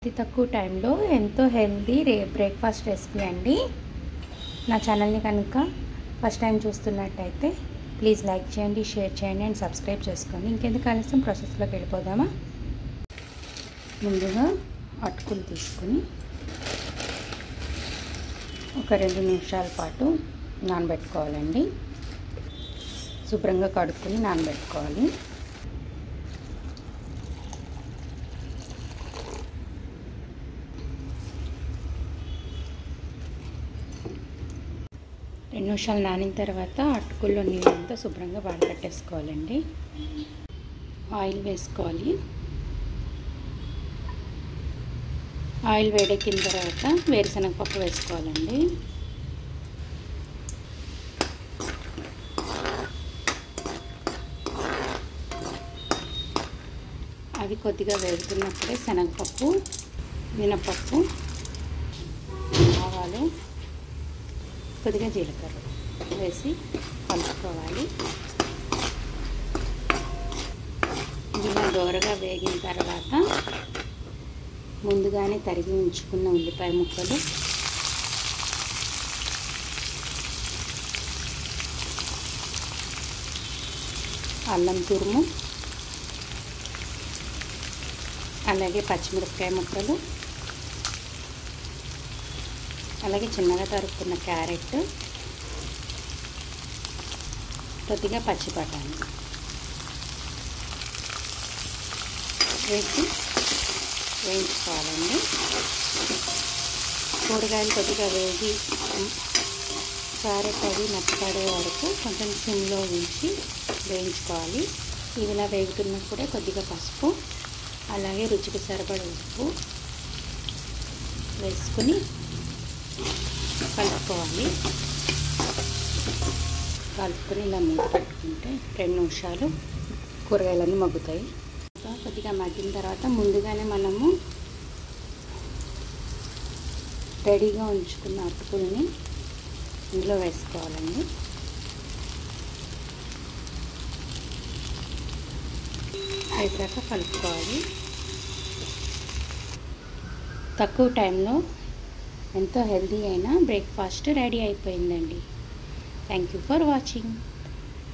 అతి తక్కువ టైంలో ఎంతో హెల్తీ బ్రేక్ఫాస్ట్ రెసిపీ అండి. నా ఛానల్ని కనుక ఫస్ట్ టైం చూస్తున్నట్టయితే ప్లీజ్ లైక్ చేయండి, షేర్ చేయండి అండ్ సబ్స్క్రైబ్ చేసుకోండి. ఇంకెందుకు ఆలస్యం ప్రాసెస్లోకి వెళ్ళిపోదామా. ముందుగా అటుకులు తీసుకుని ఒక 2 నిమిషాల పాటు నానబెట్టుకోవాలండి. శుభ్రంగా కడుక్కొని నానబెట్టుకోవాలి. రెండు నిమిషాలు నానిన తర్వాత అటుకుల్లో నీళ్ళంతా శుభ్రంగా వడకట్టేసుకోవాలండి. ఆయిల్ వేసుకోవాలి. ఆయిల్ వేడెక్కిన తర్వాత వేరుశనగపప్పు వేసుకోవాలండి. అవి కొద్దిగా వేగుతున్నప్పుడే శనగపప్పు, మినపప్పు, ఆవాలు, కొద్దిగా జీలకర్ర వేసి కలుపుకోవాలి. ఇలా దోరగా వేగిన తర్వాత ముందుగానే తరిగి ఉంచుకున్న ఉల్లిపాయ ముక్కలు, అల్లం తురుము, అలాగే పచ్చిమిరపకాయ ముక్కలు, అలాగే చిన్నగా తరుక్కున్న క్యారెట్, కొద్దిగా పచ్చి బఠానీ వేసి వేయించుకోవాలండి. కూరగాయలు కొద్దిగా వేగి క్యారెట్ అవి మెత్తపడే వరకు కొంచెం సిమ్లో ఉంచి వేయించుకోవాలి. ఇవి ఇలా వేగుతున్నప్పుడే కొద్దిగా పసుపు, అలాగే రుచికి సరిపడే ఉప్పు వేసుకుని కలుపుకోవాలి. కలుపుకొని ఇలా మూత పెట్టుకుంటే 2 నిమిషాలు కూరగాయలన్నీ మగ్గుతాయి. కొద్దిగా మగ్గిన తర్వాత ముందుగానే మనము రెడీగా ఉంచుకున్న అటుకుల్ని ఇందులో వేసుకోవాలండి. వేసాక కలుపుకోవాలి. తక్కువ టైంలో ఎంతో హెల్తీ అయిన బ్రేక్ఫాస్ట్ రెడీ అయిపోయిందండి. Thank you for watching.